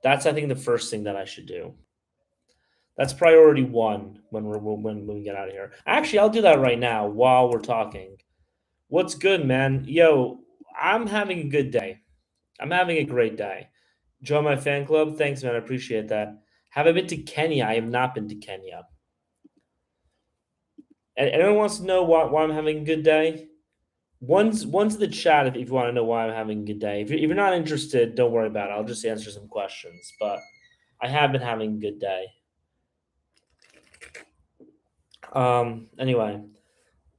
That's, I think, the first thing that I should do. That's priority one when we get out of here. Actually, I'll do that right now while we're talking. What's good, man? Yo, I'm having a good day. I'm having a great day. Join my fan club. Thanks, man. I appreciate that. Have I been to Kenya? I have not been to Kenya. And anyone wants to know why I'm having a good day? One's in the chat if you want to know why I'm having a good day. If you're not interested, don't worry about it. I'll just answer some questions. But I have been having a good day. Anyway,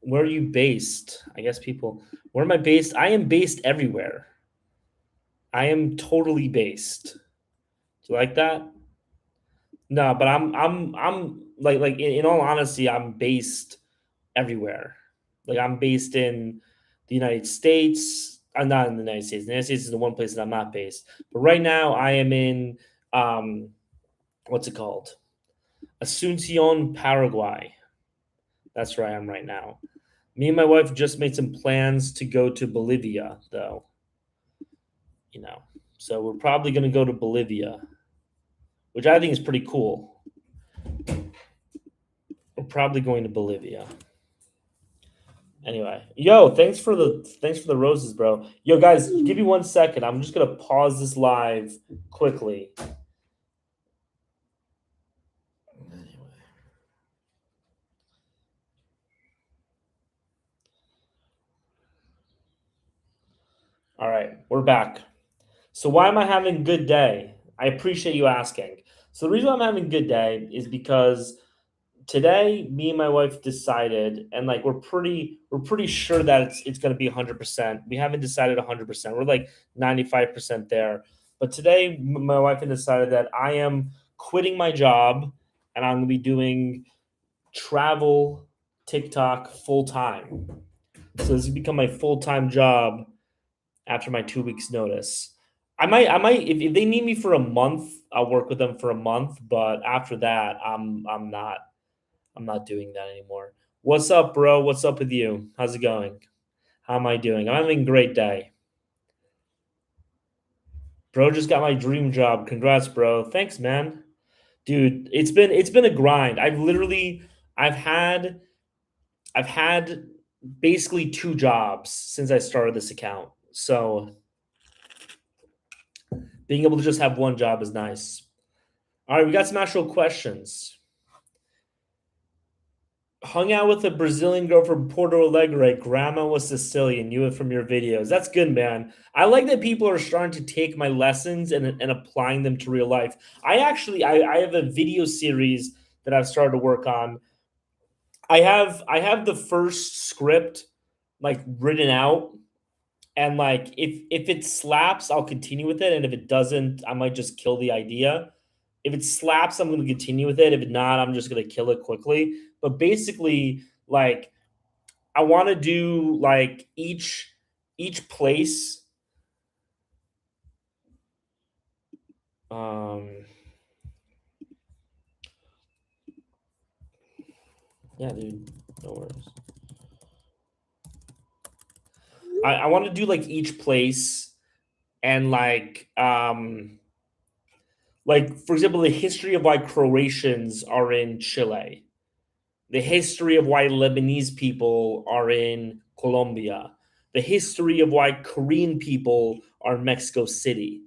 where are you based? I guess people. Where am I based? I am based everywhere. I am totally based. Do you like that? No, but I'm like in all honesty, I'm based everywhere. Like I'm based in the United States. I'm not in the United States. The United States is the one place that I'm not based. But right now, I am in um, what's it called? Asuncion, Paraguay. That's where I am right now. Me and my wife just made some plans to go to Bolivia, though. You know, so we're probably going to go to Bolivia, which I think is pretty cool. We're probably going to Bolivia. Anyway, yo, thanks for the roses, bro. Yo, guys, give me 1 second. I'm just gonna pause this live quickly. Anyway. All right, we're back. So why am I having a good day? I appreciate you asking. So the reason why I'm having a good day is because today me and my wife decided, and like we're pretty sure that it's going to be 100%. We haven't decided 100%. We're like 95% there. But today my wife and decided that I am quitting my job and I'm going to be doing travel TikTok full time. So this has become my full-time job after my 2 weeks notice. I might if they need me for a month, I'll work with them for a month, but after that, I'm not doing that anymore. What's up, bro? What's up with you? How's it going? How am I doing? I'm having a great day. Bro just got my dream job. Congrats, bro. Thanks, man. Dude, it's been a grind. I've had I've had basically two jobs since I started this account. So being able to just have one job is nice. All right, we got some actual questions. Hung out with a Brazilian girl from Porto Alegre. Grandma was Sicilian. Knew it from your videos. That's good, man. I like that people are starting to take my lessons and applying them to real life. I have a video series that I've started to work on. I have the first script like written out, and like if it slaps, I'll continue with it, and if it doesn't, I might just kill the idea. If it slaps, I'm going to continue with it. If not, I'm just going to kill it quickly. But basically, like I want to do like each place. Um, yeah, dude, no worries. I want to do like each place and like for example, the history of why Croatians are in Chile, the history of why Lebanese people are in Colombia, the history of why Korean people are in Mexico City,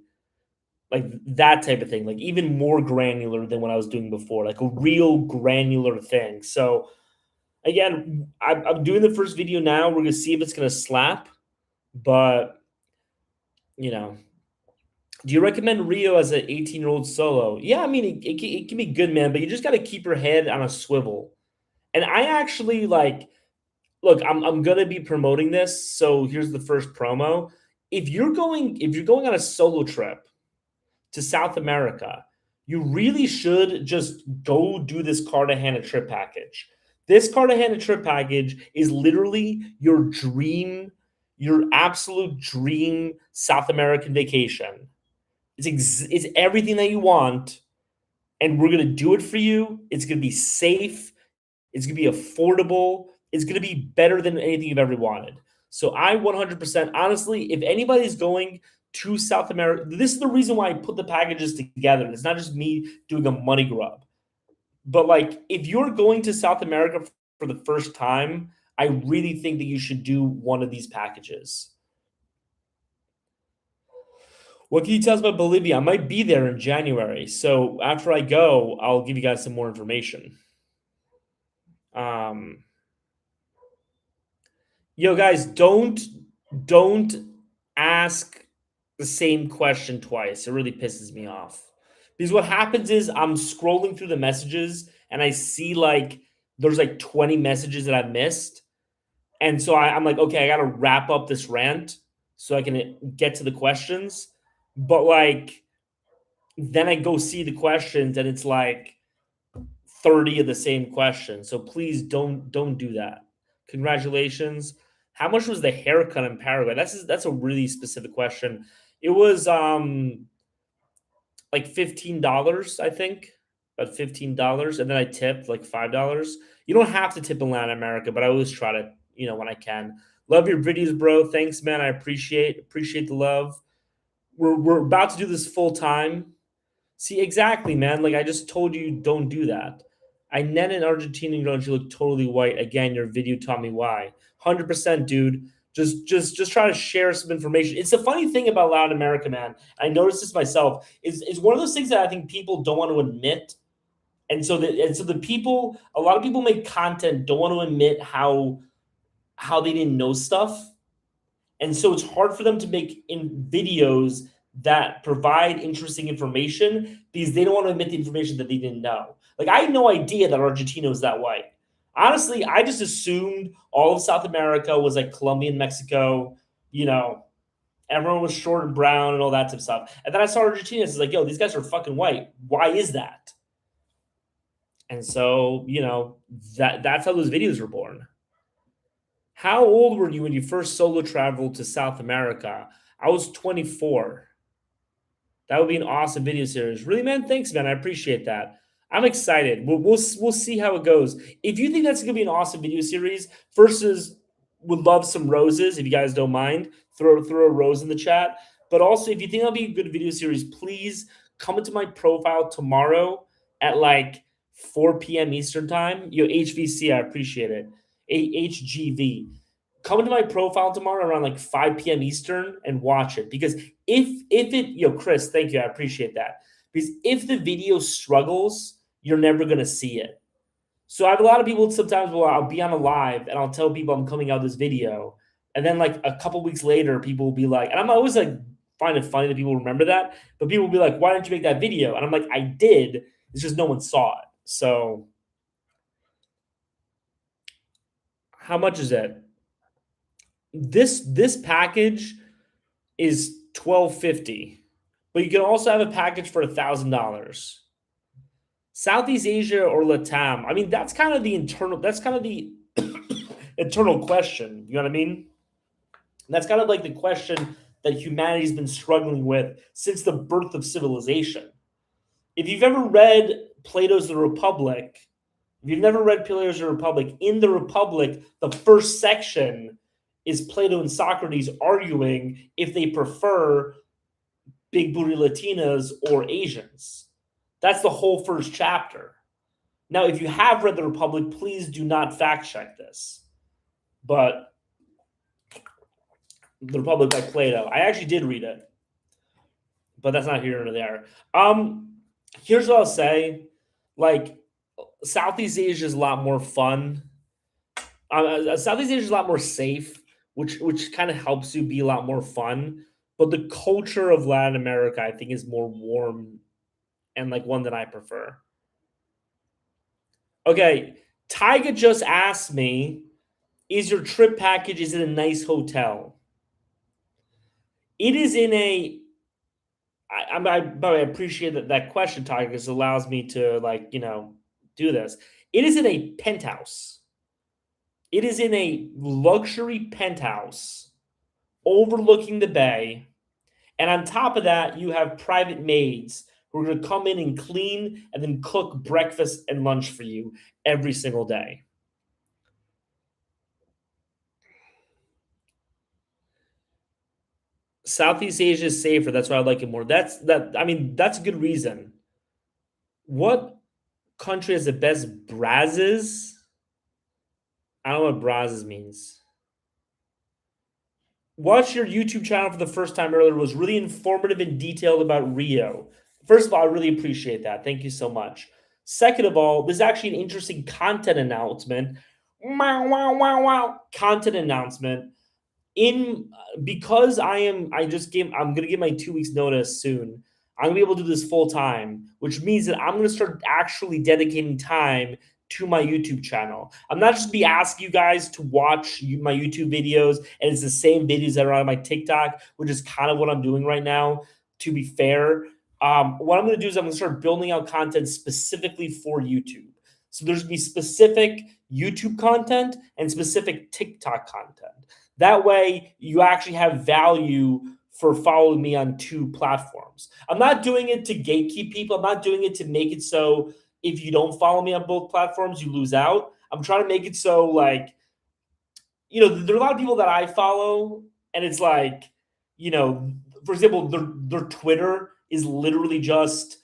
like that type of thing, like even more granular than what I was doing before, like a real granular thing. So again, I'm doing the first video now. We're gonna see if it's gonna slap, but you know, do you recommend Rio as an 18-year-old solo? Yeah, I mean, it can be good, man, but you just got to keep your head on a swivel. And I actually like, look, I'm gonna be promoting this, so here's the first promo. If you're going on a solo trip to South America, you really should just go do this Cartagena trip package. This Cartagena trip package is literally your absolute dream South American vacation. It's everything that you want, and we're gonna do it for you. It's gonna be safe. It's gonna be affordable. It's gonna be better than anything you've ever wanted. So I 100% honestly, if anybody's going to South America. This is the reason why I put the packages together. It's not just me doing a money grab. But like, if you're going to South America for the first time, I really think that you should do one of these packages. What can you tell us about Bolivia? I might be there in January. So after I go, I'll give you guys some more information. Um, Yo, guys, don't ask the same question twice. It really pisses me off. Because what happens is I'm scrolling through the messages and I see like there's like 20 messages that I missed. And so I'm like, okay, I gotta wrap up this rant so I can get to the questions. But like then I go see the questions and it's like 30 of the same question. So please don't do that. Congratulations. How much was the haircut in Paraguay? That's a really specific question. It was like $15, I think. About $15. And then I tipped like $5. You don't have to tip in Latin America, but I always try to, when I can. Love your videos, bro. Thanks, man. I appreciate the love. We're about to do this full time. See, exactly, man. Like I just told you, don't do that. I net an Argentinian girl and she looked totally white. Again, your video taught me why. 100%, dude. Just try to share some information. It's the funny thing about Latin America, man. I noticed this myself. Is one of those things that I think people don't want to admit. And so the people, a lot of people make content, don't want to admit how they didn't know stuff. And so it's hard for them to make in videos that provide interesting information because they don't want to admit the information that they didn't know. Like I had no idea that Argentina was that white. Honestly, I just assumed all of South America was like Colombia and Mexico, you know, everyone was short and brown and all that type of stuff. And then I saw Argentina, it's like, yo, these guys are fucking white. Why is that? And so, that's how those videos were born. How old were you when you first solo traveled to South America? I was 24. That would be an awesome video series. Really, man? Thanks, man. I appreciate that. I'm excited. We'll see how it goes. If you think that's gonna be an awesome video series, versus would love some roses. If you guys don't mind, throw a rose in the chat. But also, if you think that'll be a good video series, please come into my profile tomorrow at like 4 p.m. Eastern time. HVC, I appreciate it. HGV. Come into my profile tomorrow around like 5 p.m. Eastern and watch it. Because if it, Chris, thank you. I appreciate that. Because if the video struggles, you're never going to see it. So I have a lot of people sometimes I'll be on a live and I'll tell people I'm coming out this video. And then like a couple weeks later, people will be like, and I'm always like, find it funny that people remember that. But people will be like, why didn't you make that video? And I'm like, I did. It's just no one saw it. So how much is it? This package is $12.50, but you can also have a package for $1,000. Southeast Asia or Latam. I mean, that's kind of the internal question. You know what I mean? That's kind of like the question that humanity's been struggling with since the birth of civilization. If you've ever read Plato's The Republic, if you've never read Plato's The Republic, in the Republic, the first section is Plato and Socrates arguing if they prefer big booty Latinas or Asians. That's the whole first chapter. Now, if you have read the Republic, please do not fact check this. But the Republic by Plato, I actually did read it, but that's not here nor there. Here's what I'll say: like Southeast Asia is a lot more fun. Southeast Asia is a lot more safe, which kind of helps you be a lot more fun. But the culture of Latin America, I think, is more warm and like one that I prefer. Okay, Tyga just asked me, is your trip package is in a nice hotel? It is in a I appreciate that question, Tyga, because it allows me to do this. It is in a penthouse. It is in a luxury penthouse overlooking the bay. And on top of that, you have private maids who are going to come in and clean and then cook breakfast and lunch for you every single day. Southeast Asia is safer. That's why I like it more. I mean, that's a good reason. What country has the best brasses? I don't know what brasses means. Watched your YouTube channel for the first time earlier. It was really informative and detailed about Rio. First of all, I really appreciate that. Thank you so much. Second of all, this is actually an interesting content announcement. Wow, wow, wow, wow. Content announcement. In because I'm gonna give my 2 weeks notice soon. I'm gonna be able to do this full time, which means that I'm gonna start actually dedicating time to my YouTube channel. I'm not just be asking you guys to watch my YouTube videos, and it's the same videos that are on my TikTok, which is kind of what I'm doing right now. To be fair, what I'm gonna do is I'm gonna start building out content specifically for YouTube. So there's gonna be specific YouTube content and specific TikTok content. That way, you actually have value for following me on two platforms. I'm not doing it to gatekeep people. I'm not doing it to make it so if you don't follow me on both platforms, you lose out. I'm trying to make it so, like, there are a lot of people that I follow, and it's like, for example, their Twitter is literally just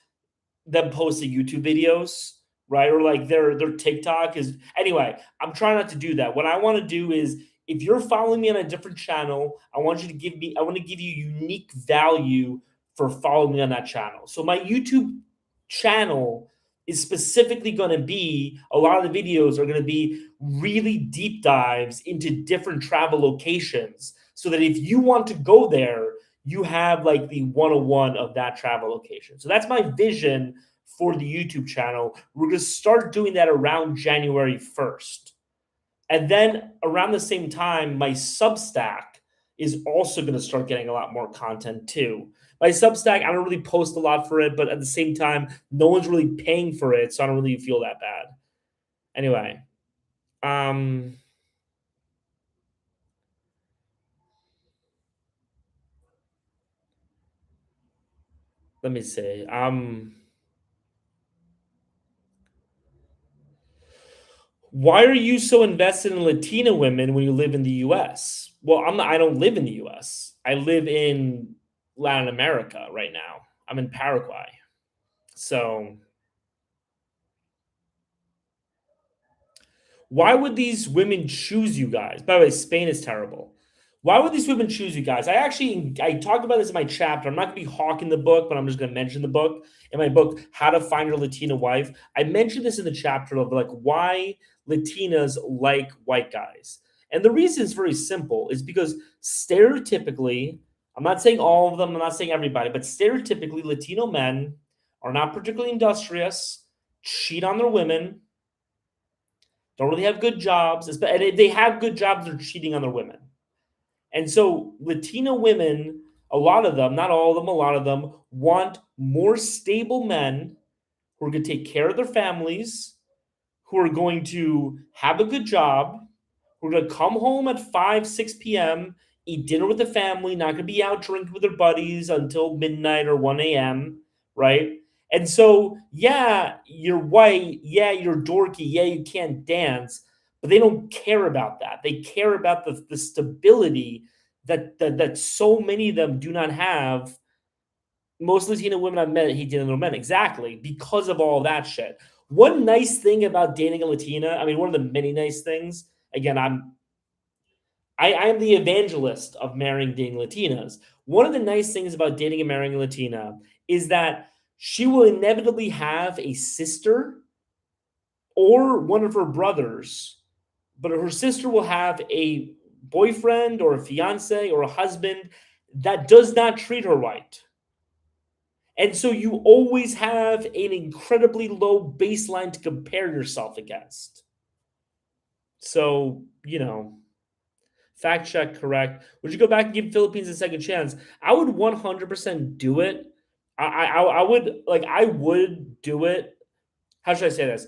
them posting YouTube videos, right? Or like their TikTok is anyway. I'm trying not to do that. What I want to do is, if you're following me on a different channel, I want to give you unique value for following me on that channel. So my YouTube channel is specifically going to be a lot of the videos are going to be really deep dives into different travel locations so that if you want to go there, you have like the 101 of that travel location. So that's my vision for the YouTube channel. We're going to start doing that around January 1st. And then around the same time, my Substack is also going to start getting a lot more content too. My Substack, I don't really post a lot for it, but at the same time, no one's really paying for it, so I don't really feel that bad. Anyway, let me see. Why are you so invested in Latina women when you live in the US? Well, I don't live in the US. I live in Latin America right now. I'm in Paraguay. So, why would these women choose you guys? By the way, Spain is terrible. Why would these women choose you guys? I talked about this in my chapter. I'm not going to be hawking the book, but I'm just going to mention the book. In my book, How to Find Your Latina Wife, I mentioned this in the chapter of like why Latinas like white guys. And the reason is very simple. Is because stereotypically, I'm not saying all of them, I'm not saying everybody, but stereotypically Latino men are not particularly industrious, cheat on their women, don't really have good jobs, and if they have good jobs, they're cheating on their women. And so Latino women, a lot of them, not all of them, a lot of them want more stable men who are going to take care of their families, who are going to have a good job, who are going to come home at 5, 6 p.m., eat dinner with the family, not going to be out drinking with their buddies until midnight or 1 a.m., right? And so, yeah, you're white. Yeah, you're dorky. Yeah, you can't dance. But they don't care about that. They care about the stability that so many of them do not have. Most Latino women I've met hate dating little men. Exactly. Because of all that shit. One nice thing about dating a Latina, I mean, one of the many nice things, again, I am the evangelist of marrying dating Latinas. One of the nice things about dating and marrying a Latina is that she will inevitably have a sister or one of her brothers, but her sister will have a boyfriend or a fiance or a husband that does not treat her right. And so you always have an incredibly low baseline to compare yourself against. So, fact check correct. Would you go back and give Philippines a second chance? I would 100% do it. I would do it. How should I say this?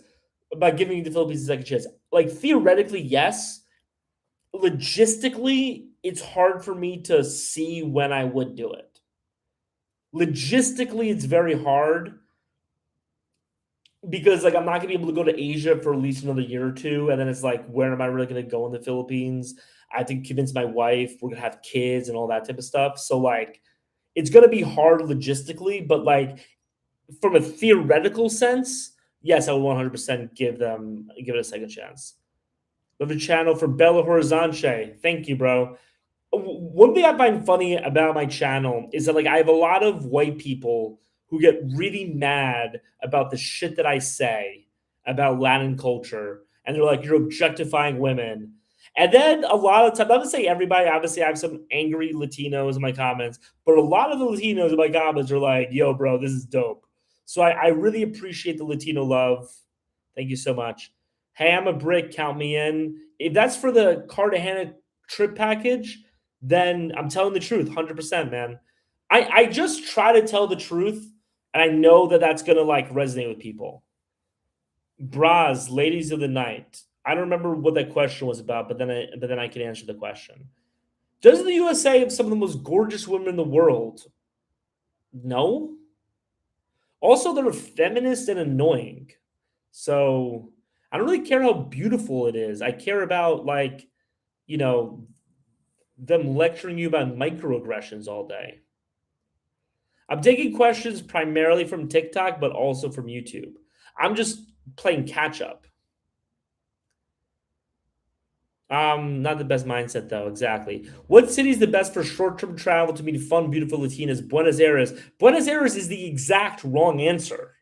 About giving the Philippines a second chance. Like theoretically, yes. Logistically, it's hard for me to see when I would do it. Logistically, it's very hard because like I'm not gonna be able to go to Asia for at least another year or two, and then it's like, where am I really gonna go in the Philippines? I have to convince my wife. We're gonna have kids and all that type of stuff. So like, it's gonna be hard logistically, but like from a theoretical sense, yes, I would 100% give it a second chance. Love the channel for Bella Horizonte. Thank you, bro. One thing I find funny about my channel is that like I have a lot of white people who get really mad about the shit that I say about Latin culture, and they're like, "You're objectifying women." And then a lot of times, I'm not gonna say everybody. Obviously, I have some angry Latinos in my comments, but a lot of the Latinos in my comments are like, "Yo, bro, this is dope." So I really appreciate the Latino love. Thank you so much. Hey, I'm a brick. Count me in. If that's for the Cartagena trip package, then I'm telling the truth, 100%, man. I just try to tell the truth, and I know that that's gonna like resonate with people. Bras, ladies of the night. I don't remember what that question was about, but then I can answer the question. Does the USA have some of the most gorgeous women in the world? No. Also, they're feminist and annoying. So I don't really care how beautiful it is. I care about like, you know, them lecturing you about microaggressions all day. I'm taking questions primarily from TikTok, but also from YouTube. I'm just playing catch up. Not the best mindset though. Exactly. What city is the best for short-term travel to meet fun, beautiful Latinas? Buenos Aires. Buenos Aires is the exact wrong answer.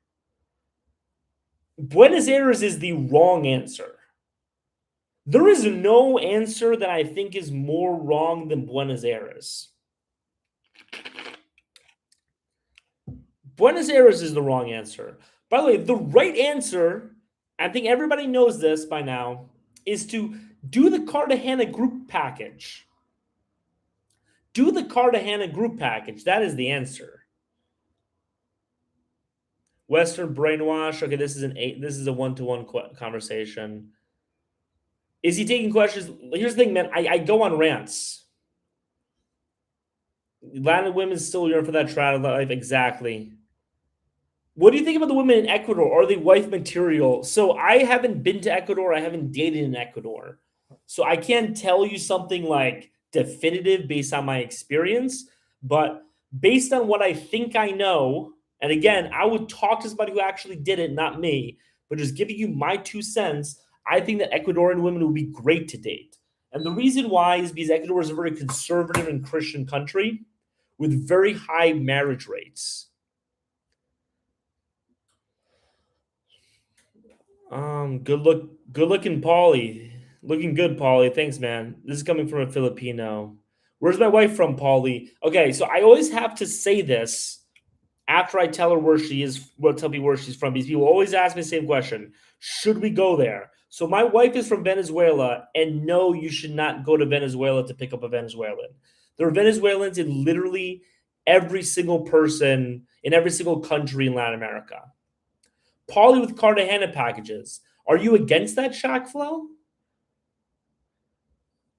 Buenos Aires is the wrong answer. There is no answer that I think is more wrong than Buenos Aires. Buenos Aires is the wrong answer. By the way, the right answer, I think everybody knows this by now, is to do the Cartagena group package. Do the Cartagena group package. That is the answer. Western brainwash. Okay, this is an eight. This is a one-to-one conversation. Is he taking questions? Here's the thing, man. I go on rants. Latin women still yearn for that travel life. Exactly. What do you think about the women in Ecuador? Are they wife material? So I haven't been to Ecuador. I haven't dated in Ecuador. So I can't tell you something like definitive based on my experience, but based on what I think I know, and again, I would talk to somebody who actually did it, not me, but just giving you my 2 cents, I think that Ecuadorian women would be great to date. And the reason why is because Ecuador is a very conservative and Christian country with very high marriage rates. Good looking Paulie. Looking good, Paulie. Thanks, man. This is coming from a Filipino. Where's my wife from, Paulie? Okay, so I always have to say this after I tell her where she is, well, tell people where she's from, because people always ask me the same question. Should we go there? So my wife is from Venezuela, and no, you should not go to Venezuela to pick up a Venezuelan. There are Venezuelans in literally every single person in every single country in Latin America. Paulie with Cartagena packages. Are you against that shock flow?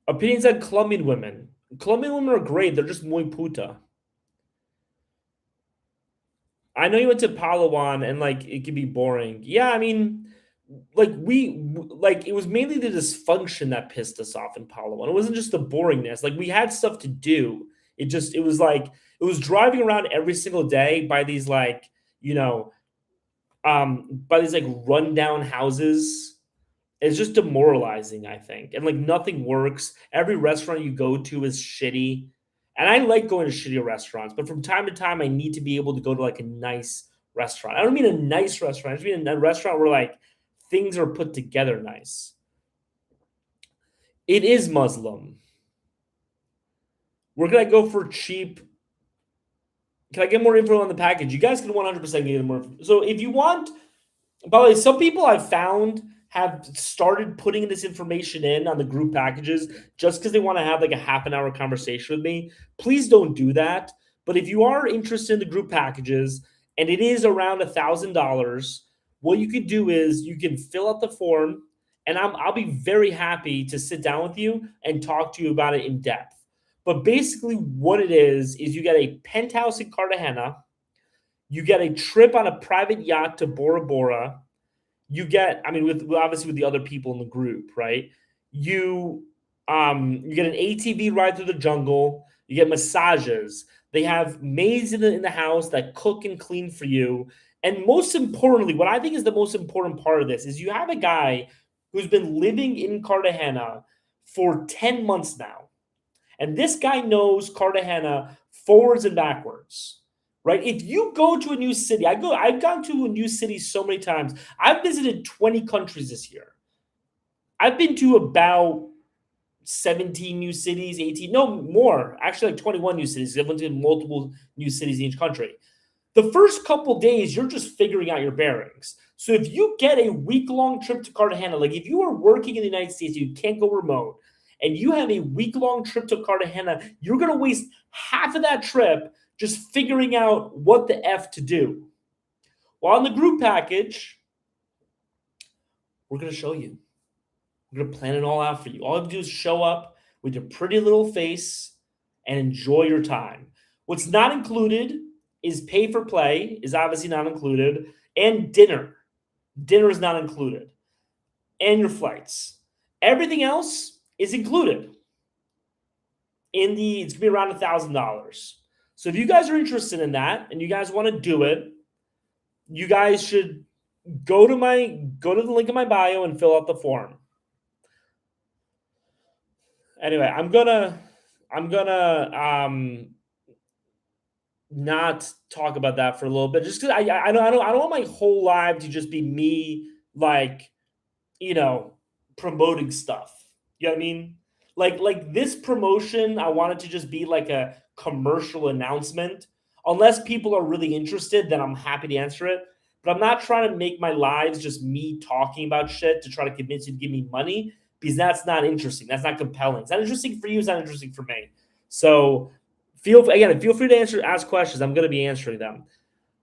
Opinions on Colombian women. Colombian women are great. They're just muy puta. I know you went to Palawan and like it can be boring. Yeah, I mean, like it was mainly the dysfunction that pissed us off in Palawan. It wasn't just the boringness. Like we had stuff to do. It was like it was driving around every single day by these like, you know, by these like rundown houses. It's just demoralizing, I think. And like nothing works. Every restaurant you go to is shitty. And I like going to shitty restaurants, but from time to time I need to be able to go to like a nice restaurant. I don't mean a nice restaurant. I just mean a restaurant where like things are put together nice. It is Muslim. Where can I go for cheap? Can I get more info on the package? You guys can 100% get more. So if you want, by the way, some people I've found have started putting this information in on the group packages just because they want to have like a half an hour conversation with me. Please don't do that. But if you are interested in the group packages and it is around $1,000, what you could do is you can fill out the form and I'll be very happy to sit down with you and talk to you about it in depth. But basically, what it is you get a penthouse in Cartagena, you get a trip on a private yacht to Bora Bora. You get, I mean, with obviously with the other people in the group, right? You You get an ATV ride through the jungle. You get massages. They have maids in the house that cook and clean for you. And most importantly, what I think is the most important part of this is you have a guy who's been living in Cartagena for 10 months now. And this guy knows Cartagena forwards and backwards. Right? If you go to a new city, I've gone to a new city so many times. I've visited 20 countries this year. I've been to about 17 new cities, 18, no more, actually like 21 new cities. I've went to multiple new cities in each country. The first couple days, you're just figuring out your bearings. So if you get a week-long trip to Cartagena, like if you are working in the United States, you can't go remote, and you have a week-long trip to Cartagena, you're going to waste half of that trip just figuring out what the F to do. While on the group package, we're going to show you. We're going to plan it all out for you. All you have to do is show up with your pretty little face and enjoy your time. What's not included is pay for play, is obviously not included, and dinner. Dinner is not included, and your flights. Everything else is included. It's going to be around $1,000. So if you guys are interested in that and you guys want to do it, you guys should go to the link in my bio and fill out the form. Anyway, I'm gonna not talk about that for a little bit, just because I don't want my whole life to just be me, like, promoting stuff. You know what I mean? Like this promotion, I want it to just be like a commercial announcement. Unless people are really interested, then I'm happy to answer it. But I'm not trying to make my lives just me talking about shit to try to convince you to give me money, because that's not interesting. That's not compelling. It's not interesting for you. It's not interesting for me. So feel free to ask questions. I'm going to be answering them.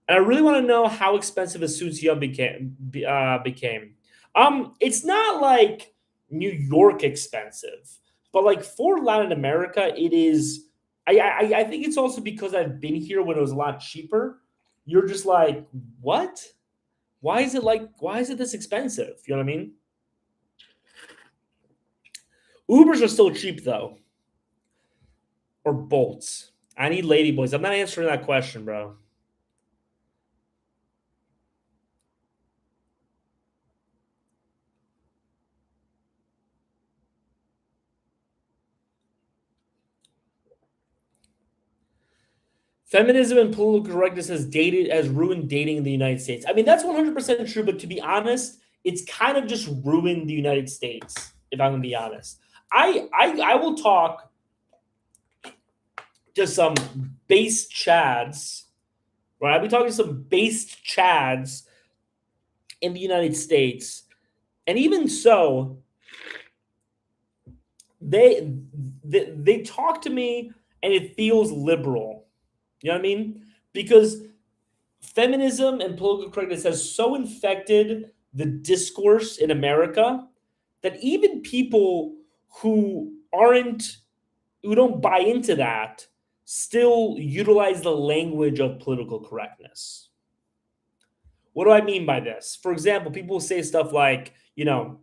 And I really want to know how expensive Asuncion became. It's not like New York expensive, but like for Latin America, it is. I think it's also because I've been here when it was a lot cheaper. You're just like, what? Why is it this expensive? You know what I mean? Ubers are still cheap though. Or Bolts. I need Ladyboys. I'm not answering that question, bro. Feminism and political correctness has ruined dating in the United States. I mean, that's 100% true, but to be honest, it's kind of just ruined the United States, if I'm going to be honest. I will talk to some base chads, right? I'll be talking to some base chads in the United States, and even so, they talk to me and it feels liberal. You know what I mean? Because feminism and political correctness has so infected the discourse in America that even people who don't buy into that still utilize the language of political correctness. What do I mean by this? For example, people say stuff like, I'm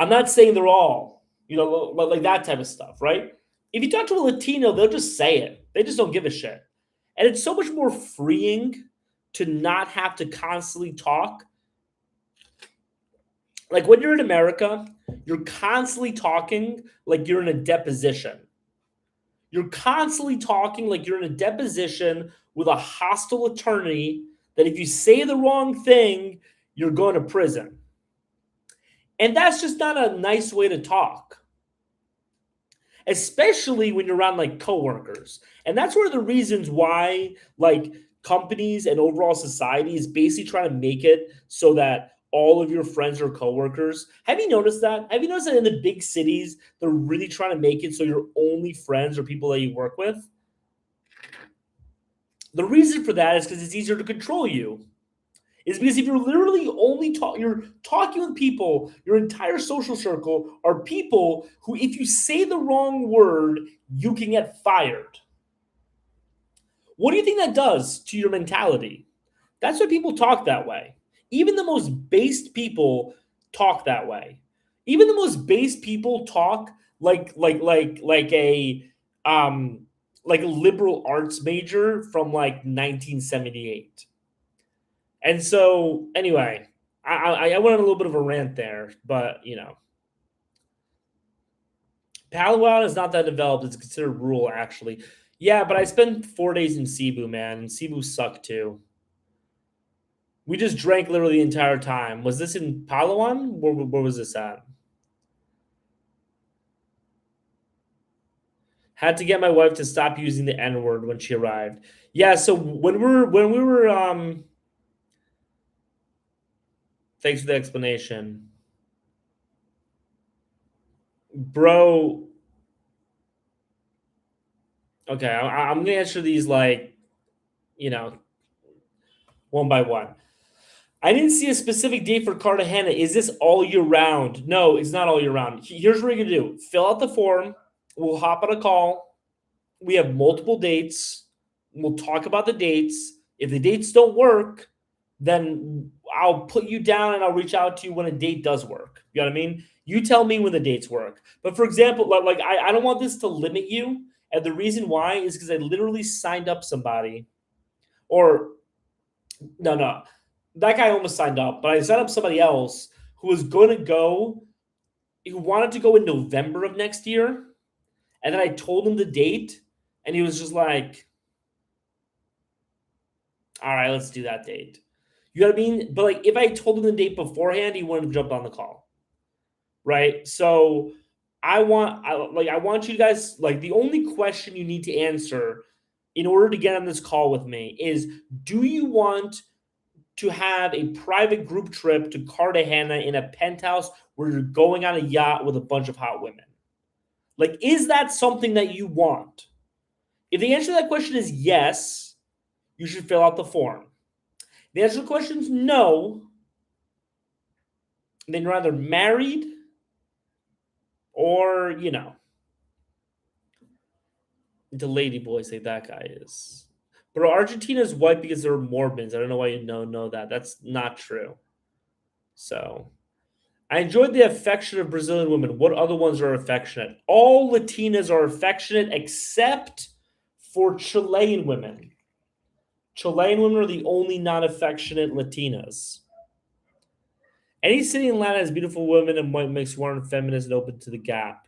not saying they're all, like that type of stuff, right? If you talk to a Latino, they'll just say it. They just don't give a shit. And it's so much more freeing to not have to constantly talk. Like when you're in America, you're constantly talking like you're in a deposition. You're constantly talking like you're in a deposition with a hostile attorney that if you say the wrong thing, you're going to prison. And that's just not a nice way to talk. Especially when you're around like coworkers. And that's one of the reasons why like companies and overall society is basically trying to make it so that all of your friends are coworkers. Have you noticed that? Have you noticed that in the big cities, they're really trying to make it so your only friends are people that you work with? The reason for that is because it's easier to control you. Is because if you're literally you're talking with people, your entire social circle are people who, if you say the wrong word, you can get fired. What do you think that does to your mentality? That's why people talk that way. Even the most based people talk that way. Even the most based people talk like a um like a liberal arts major from like 1978. And so anyway, I went on a little bit of a rant there, but Palawan is not that developed. It's considered rural, actually. Yeah, but I spent 4 days in Cebu, man, and Cebu sucked too. We just drank literally the entire time. Was this in Palawan? Where was this at? Had to get my wife to stop using the N word when she arrived. Yeah, so when we were thanks for the explanation, bro. Okay, I'm gonna answer these like you know one by one. I didn't see a specific date for Cartagena. Is this all year round? No, it's not all year round. Here's what you're gonna do: fill out the form. We'll hop on a call. We have multiple dates. We'll talk about the dates. If the dates don't work, then I'll put you down and I'll reach out to you when a date does work. You know what I mean? You tell me when the dates work. But for example, I don't want this to limit you. And the reason why is because I literally signed up somebody, or no, that guy almost signed up, but I signed up somebody else who was going to go, who wanted to go in November of next year. And then I told him the date, and he was just like, all right, let's do that date. You know what I mean? But like, if I told him the date beforehand, he wouldn't have jumped on the call, right? So I want you guys, like, the only question you need to answer in order to get on this call with me is, do you want to have a private group trip to Cartagena in a penthouse where you're going on a yacht with a bunch of hot women? Like, is that something that you want? If the answer to that question is yes, you should fill out the form. If the answer to the question is no, then you're either married or, the lady boys like that guy is. But Argentina's white because they're Mormons. I don't know why you know that. That's not true. So I enjoyed the affection of Brazilian women. What other ones are affectionate? All Latinas are affectionate except for Chilean women. Chilean women are the only non-affectionate Latinas. Any city in Latin has beautiful women and might makes one feminist and open to the gap,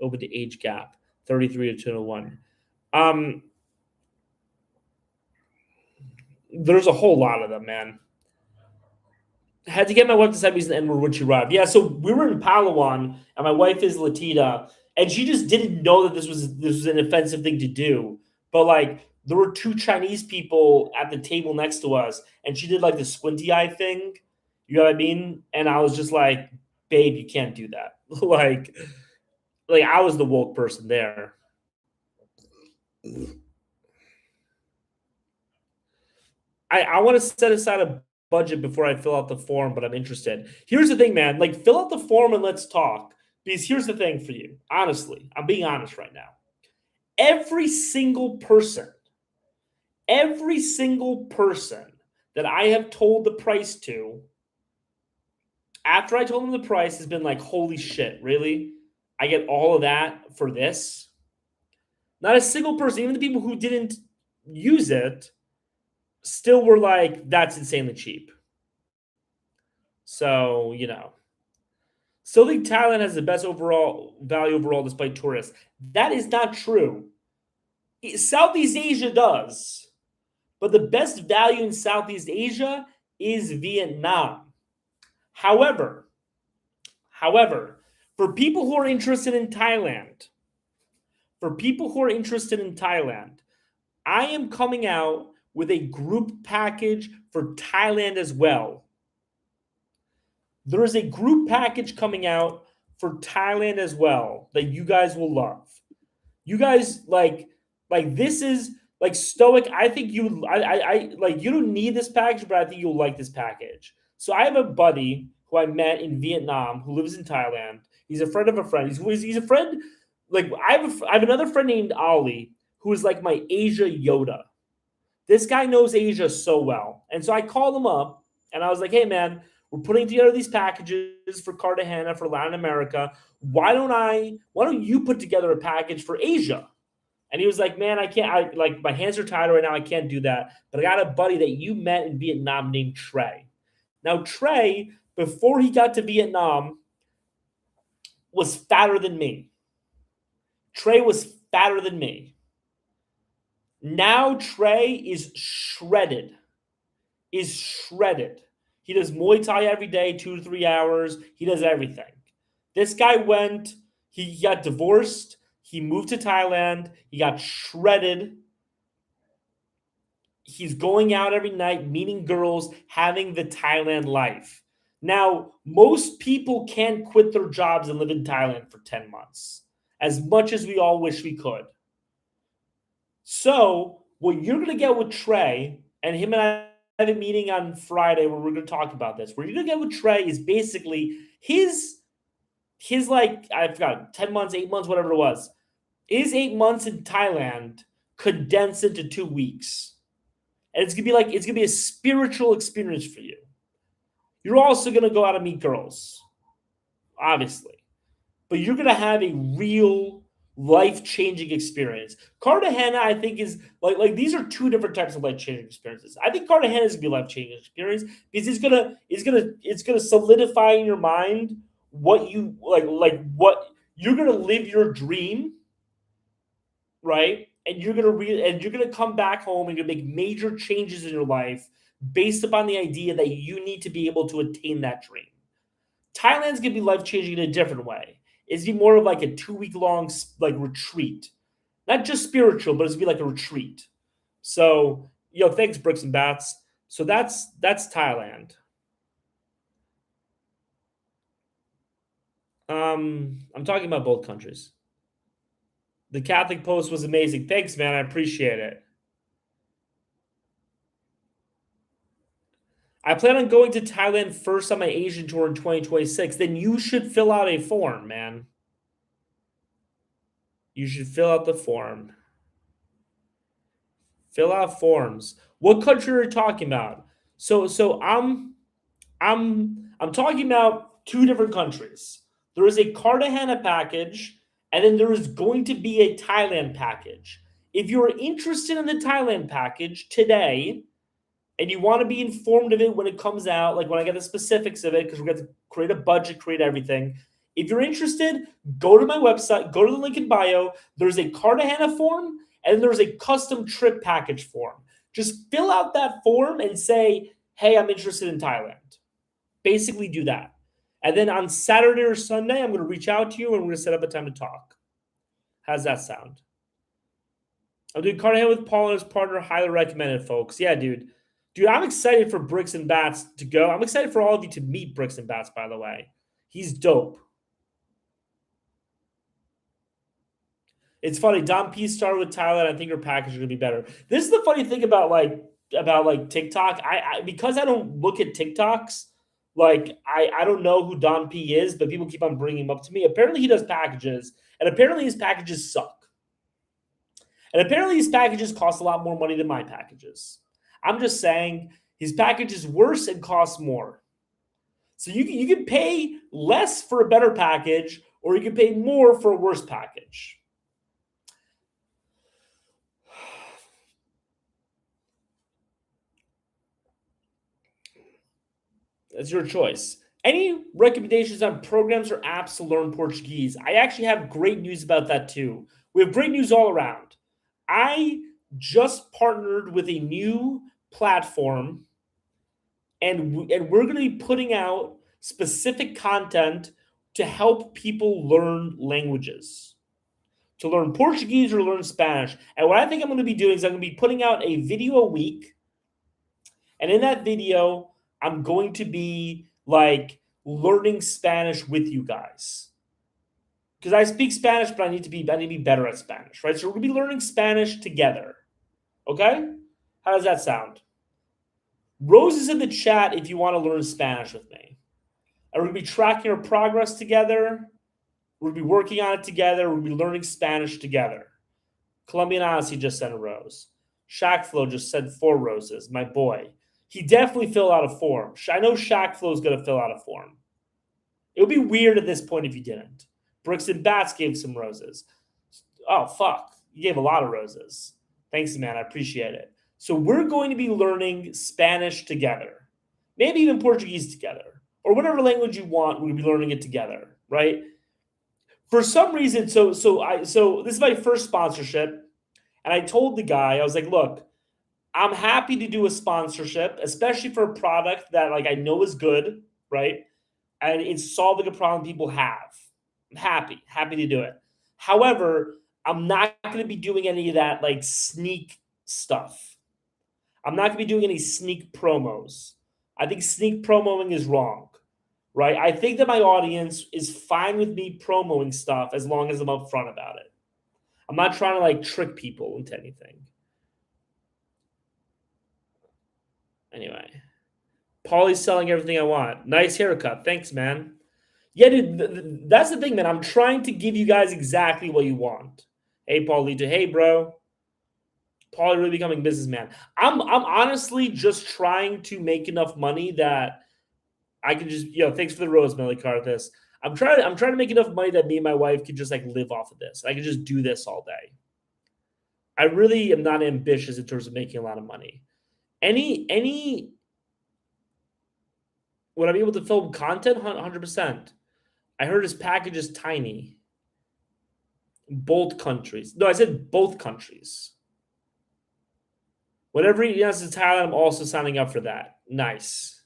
open to age gap, 33 to 201. There's a whole lot of them, man. Had to get my wife to stop using the N word when she arrived. Yeah, so we were in Palawan, and my wife is Latina, and she just didn't know that this was an offensive thing to do. But like, there were two Chinese people at the table next to us, and she did like the squinty eye thing. You know what I mean? And I was just like, "Babe, you can't do that." like I was the woke person there. I want to set aside a budget before I fill out the form, but I'm interested. Here's the thing, man. Like, fill out the form and let's talk. Because here's the thing for you. Honestly, I'm being honest right now. Every single person that I have told the price to, after I told them the price, has been like, holy shit, really? I get all of that for this? Not a single person, even the people who didn't use it, still were like, that's insanely cheap. So, still think Thailand has the best overall value overall despite tourists. That is not true. Southeast Asia does, but the best value in Southeast Asia is Vietnam. However, for people who are interested in Thailand, I am coming out with a group package for Thailand as well. There is a group package coming out for Thailand as well that you guys will love. You guys like this is like Stoic. I think I like, you don't need this package, but I think you'll like this package. So I have a buddy who I met in Vietnam who lives in Thailand. He's a friend of a friend. He's a friend. Like, I have another friend named Ollie who is like my Asia Yoda. This guy knows Asia so well. And so I called him up and I was like, hey, man, We're putting together these packages for Cartagena, for Latin America. Why don't you put together a package for Asia? And he was like, man, I can't, like, my hands are tied right now. I can't do that. But I got a buddy that you met in Vietnam named Trey. Now, Trey, before he got to Vietnam, was fatter than me. Trey was fatter than me. Now Trey is shredded. He does Muay Thai every day, 2 to 3 hours. He does everything. This guy he got divorced. He moved to Thailand. He got shredded. He's going out every night, meeting girls, having the Thailand life. Now, most people can't quit their jobs and live in Thailand for 10 months, as much as we all wish we could. So, what you're going to get with Trey, and him and I have a meeting on Friday where we're going to talk about this. What you're going to get with Trey is basically his like, I forgot, 10 months, 8 months, whatever it was. His 8 months in Thailand condensed into 2 weeks. And it's going to be a spiritual experience for you. You're also going to go out and meet girls, obviously. But you're going to have a real life-changing experience. Cartagena, I think, is like these are 2 different types of life-changing experiences. I think Cartagena is going to be a life-changing experience because it's gonna solidify in your mind what you like what you're going to live your dream, right? And you're going to come back home and you're going to make major changes in your life based upon the idea that you need to be able to attain that dream. Thailand's going to be life-changing in a different way. It's going to be more of like a 2-week-long like retreat. Not just spiritual, but it's going to be like a retreat. So, thanks, Bricks and Bats. So that's Thailand. I'm talking about both countries. The Catholic post was amazing. Thanks, man. I appreciate it. I plan on going to Thailand first on my Asian tour in 2026. Then you should fill out a form, man. You should fill out the form. Fill out forms. What country are you talking about? So I'm talking about 2 different countries. There is a Cartagena package, and then there is going to be a Thailand package. If you're interested in the Thailand package today, and you want to be informed of it when it comes out, like when I get the specifics of it, because we're going to create a budget, create everything. If you're interested, go to my website, go to the link in bio. There's a Cartagena form, and there's a custom trip package form. Just fill out that form and say, hey, I'm interested in Thailand. Basically do that. And then on Saturday or Sunday, I'm going to reach out to you, and we're going to set up a time to talk. How's that sound? I'm doing Cartagena with Paul and his partner. Highly recommended, folks. Yeah, dude. Dude, I'm excited for Bricks and Bats to go. I'm excited for all of you to meet Bricks and Bats, by the way. He's dope. It's funny. Dom P started with Thailand. I think her package is going to be better. This is the funny thing about TikTok. I because I don't look at TikToks, I don't know who Don P is, but people keep on bringing him up to me. Apparently he does packages, and apparently his packages suck. And apparently his packages cost a lot more money than my packages. I'm just saying his package is worse and costs more. So you can pay less for a better package, or you can pay more for a worse package. That's your choice. Any recommendations on programs or apps to learn Portuguese? I actually have great news about that too. We have great news all around. I just partnered with a new platform, and we're going to be putting out specific content to help people learn languages, to learn Portuguese or learn Spanish. And what I think I'm going to be doing is I'm going to be putting out a video a week, and in that video, I'm going to be learning Spanish with you guys. Because I speak Spanish, but I need to be better at Spanish, right? So we're going to be learning Spanish together. Okay? How does that sound? Rose is in the chat if you want to learn Spanish with me. And we're going to be tracking our progress together. We're going to be working on it together. We'll be learning Spanish together. Colombian Odyssey just sent a rose. Shackflow just sent 4 roses. My boy. He definitely filled out a form. I know Shaq Flow is going to fill out a form. It would be weird at this point if you didn't. Bricks and Bats gave some roses. Oh, fuck. You gave a lot of roses. Thanks, man. I appreciate it. So we're going to be learning Spanish together. Maybe even Portuguese together. Or whatever language you want, we'll be learning it together, right? For some reason, so this is my first sponsorship. And I told the guy, I was like, look, I'm happy to do a sponsorship, especially for a product that like I know is good, right? And it's solving a problem people have. I'm happy to do it. However, I'm not going to be doing any of that like sneak stuff. I'm not going to be doing any sneak promos. I think sneak promoing is wrong, right? I think that my audience is fine with me promoing stuff as long as I'm upfront about it. I'm not trying to like trick people into anything. Anyway, Paulie's selling everything I want. Nice haircut. Thanks, man. Yeah, dude, that's the thing, man. I'm trying to give you guys exactly what you want. Hey, Paulie, hey, bro. Paulie really becoming businessman. I'm honestly just trying to make enough money that I can just, thanks for the rose, Melly Carthus. I'm trying to make enough money that me and my wife can just like live off of this. I can just do this all day. I really am not ambitious in terms of making a lot of money. Would I be able to film content? 100%. I heard his package is tiny. Both countries. No, I said both countries. Whatever he has in Thailand, I'm also signing up for that. Nice.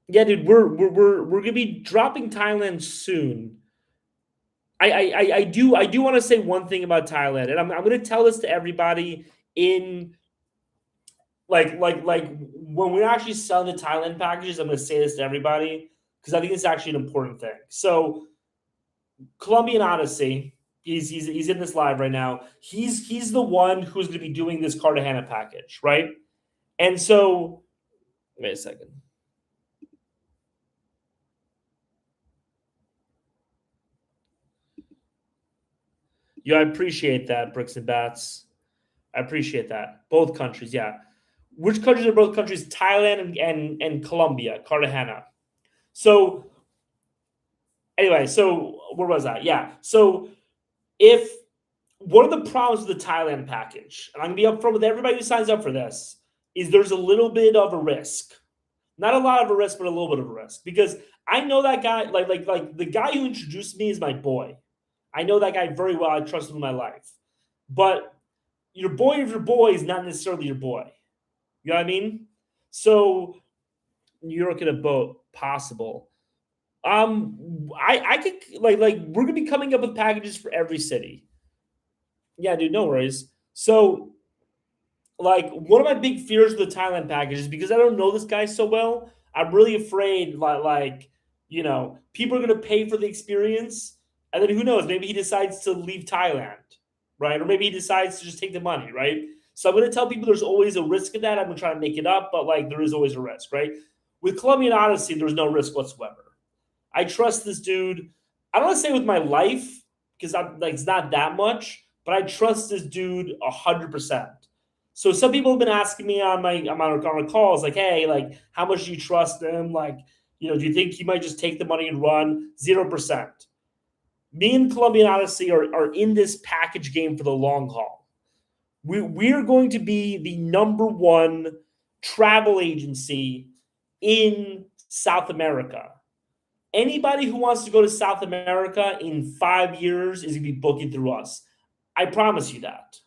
Yeah, dude, we're gonna be dropping Thailand soon. I do want to say one thing about Thailand, and I'm gonna tell this to everybody in like when we're actually selling the Thailand packages. I'm gonna say this to everybody because I think it's actually an important thing. So, Colombian Odyssey, he's in this live right now. He's the one who's going to be doing this Cartagena package, right? And so, wait a second. Yeah, I appreciate that, Bricks and Bats. I appreciate that. Both countries, yeah. Which countries are both countries? Thailand and Colombia, Cartagena. So, anyway, so where was I? Yeah. So, if one of the problems with the Thailand package, and I'm going to be upfront with everybody who signs up for this, is there's a little bit of a risk. Not a lot of a risk, but a little bit of a risk. Because I know that guy, like the guy who introduced me is my boy. I know that guy very well. I trust him with my life. But your boy of your boy is not necessarily your boy. You know what I mean? So New York in a boat, possible. I could like we're gonna be coming up with packages for every city. Yeah, dude, no worries. So, like, one of my big fears with the Thailand package is because I don't know this guy so well. I'm really afraid, people are going to pay for the experience, and then who knows? Maybe he decides to leave Thailand, right? Or maybe he decides to just take the money, right? So I'm going to tell people there's always a risk in that. I'm going to try to make it up, but like there is always a risk, right? With Colombian Odyssey, there's no risk whatsoever. I trust this dude. I don't want to say with my life because I'm like it's not that much, but I trust this dude 100%. So some people have been asking me on my calls, like, hey, like, how much do you trust him? Like, do you think he might just take the money and run? 0%. Me and Colombian Odyssey are in this package game for the long haul. We're going to be the number one travel agency in South America. Anybody who wants to go to South America in 5 years is going to be booking through us. I promise you that.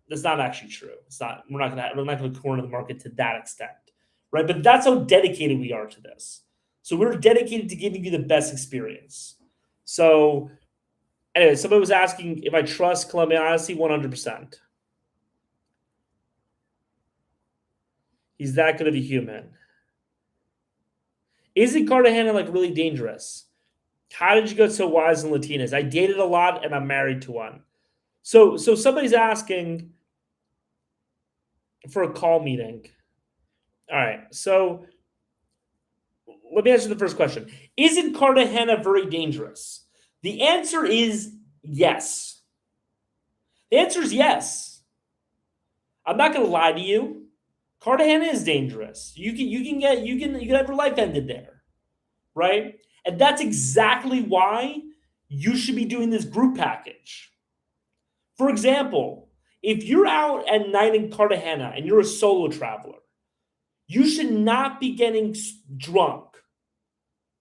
That's not actually true. It's not. We're not going to corner the market to that extent, right? But that's how dedicated we are to this. So we're dedicated to giving you the best experience. So, anyway, somebody was asking if I trust Colombian Odyssey. 100%. He's that good of a human. Isn't Cartagena like really dangerous? How did you get so wise in Latinas? I dated a lot and I'm married to one. So somebody's asking for a call meeting. All right. So let me answer the first question. Isn't Cartagena very dangerous? The answer is yes. The answer is yes. I'm not gonna lie to you. Cartagena is dangerous. You can have your life ended there, right? And that's exactly why you should be doing this group package. For example, if you're out at night in Cartagena and you're a solo traveler, you should not be getting drunk.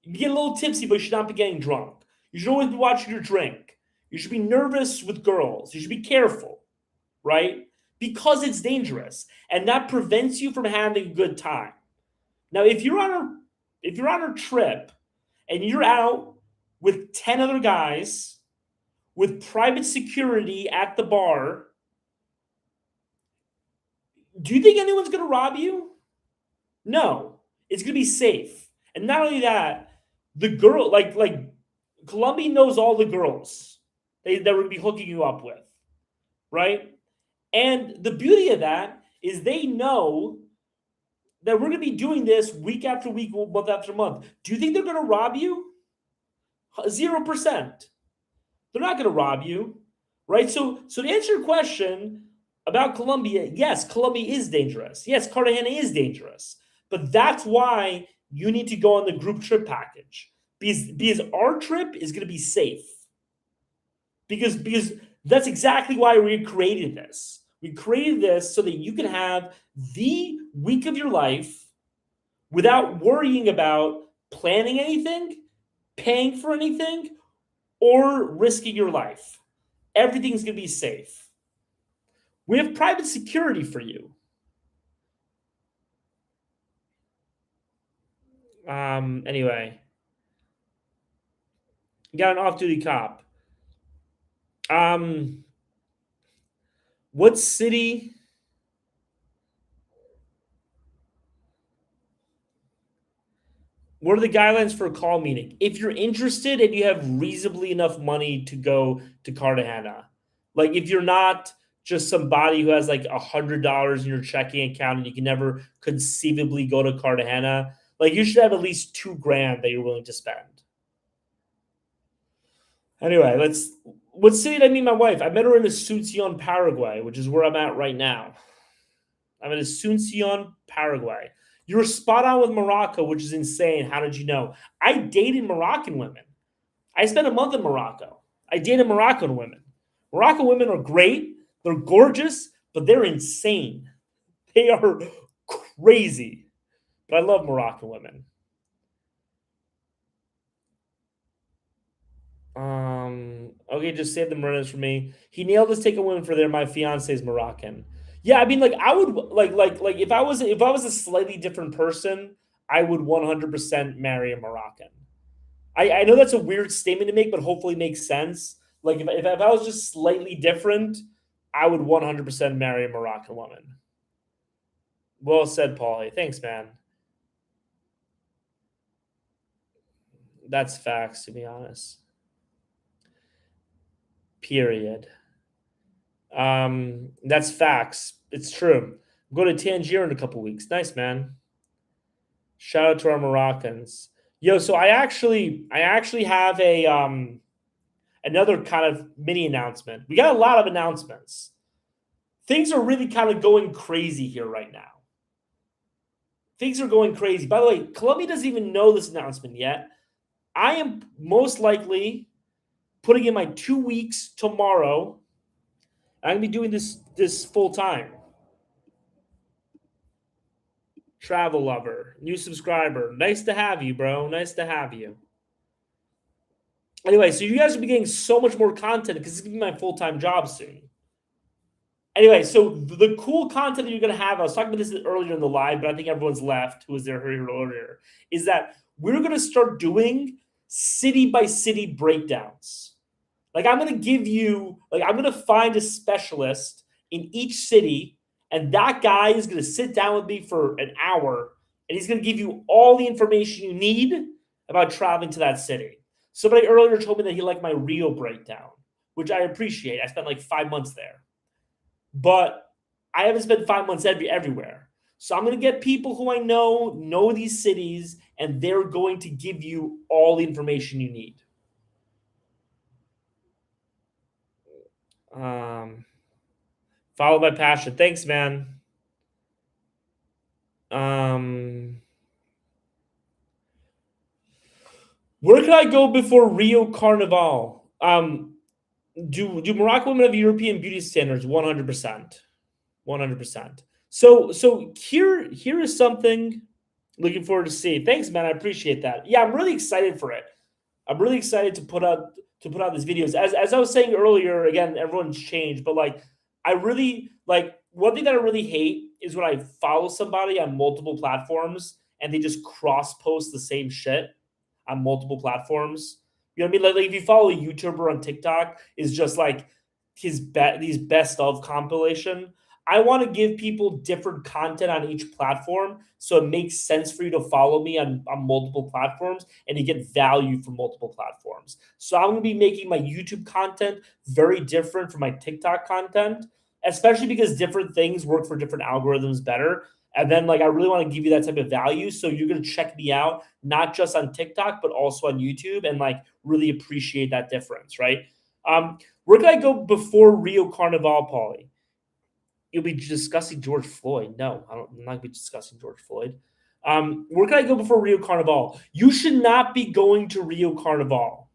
You get a little tipsy, but you should not be getting drunk. You should always be watching your drink. You should be nervous with girls. You should be careful, right? Because it's dangerous, and that prevents you from having a good time. Now, if you're on a trip and you're out with 10 other guys with private security at the bar, do you think anyone's going to rob you? No. It's going to be safe. And not only that, the girl like Colombia knows all the girls that we're going to be hooking you up with, right? And the beauty of that is they know that we're going to be doing this week after week, month after month. Do you think they're going to rob you? 0%. They're not going to rob you, right? So to answer your question about Colombia, yes, Colombia is dangerous. Yes, Cartagena is dangerous. But that's why you need to go on the group trip package. Because our trip is going to be safe. Because that's exactly why we created this. We created this so that you can have the week of your life without worrying about planning anything, paying for anything, or risking your life. Everything's going to be safe. We have private security for you. Anyway, you got an off-duty cop. Um, what city? What are the guidelines for a call meeting? If you're interested and you have reasonably enough money to go to Cartagena, like if you're not just somebody who has like $100 in your checking account and you can never conceivably go to Cartagena, like you should have at least 2 grand that you're willing to spend. Anyway, let's. What city did I meet my wife? I met her in Asuncion, Paraguay, which is where I'm at right now. I'm in Asuncion, Paraguay. You were spot on with Morocco, which is insane. How did you know? I dated Moroccan women. I spent a month in Morocco. I dated Moroccan women. Moroccan women are great. They're gorgeous, but they're insane. They are crazy. But I love Moroccan women. Okay, just save the murders for me. He nailed his take a woman for there. My fiance is Moroccan. Yeah, I mean, like I would like if I was a slightly different person, I would 100% marry a Moroccan. I know that's a weird statement to make, but hopefully makes sense. Like if I was just slightly different, I would 100% marry a Moroccan woman. Well said, Paulie. Thanks, man. That's facts, to be honest. Period. That's facts. It's true. I'm going to Tangier in a couple weeks. Nice, man. Shout out to our Moroccans. Yo, so I actually have a another kind of mini announcement. We got a lot of announcements. Things are really kind of going crazy here right now. Things are going crazy. By the way, Colombia doesn't even know this announcement yet. I am most likely putting in my 2 weeks tomorrow. I'm gonna be doing this full time. Travel lover, new subscriber. Nice to have you, bro. Nice to have you. Anyway, so you guys will be getting so much more content because it's gonna be my full-time job soon. Anyway, so the cool content that you're gonna have, I was talking about this earlier in the live, but I think everyone's left who was there earlier, is that we're gonna start doing city by city breakdowns. Like I'm gonna give you, like I'm gonna find a specialist in each city, and that guy is gonna sit down with me for an hour, and he's gonna give you all the information you need about traveling to that city. Somebody earlier told me that he liked my Rio breakdown, which I appreciate. I spent like 5 months there, but I haven't spent 5 months everywhere. So I'm gonna get people who I know these cities, and they're going to give you all the information you need. Um, Follow my passion. Thanks, man. Um, where can I go before Rio Carnival? Do Moroccan women have European beauty standards? 100%. 100%. So here is something looking forward to see. Thanks, man. I appreciate that. Yeah, I'm really excited for it. I'm really excited to put out these videos. As I was saying earlier, again, everyone's changed, but like I really like one thing that I really hate is when I follow somebody on multiple platforms and they just cross post the same shit on multiple platforms. You know what I mean? Like if you follow a YouTuber on TikTok, is just like these best of compilation. I want to give people different content on each platform so it makes sense for you to follow me on multiple platforms and you get value from multiple platforms. So I'm going to be making my YouTube content very different from my TikTok content, especially because different things work for different algorithms better. And then like I really want to give you that type of value. So you're going to check me out, not just on TikTok, but also on YouTube and like really appreciate that difference, right? Where can I go before Rio Carnival, Paulie? You'll be discussing George Floyd. No, I'm not going to be discussing George Floyd. Where can I go before Rio Carnival? You should not be going to Rio Carnival.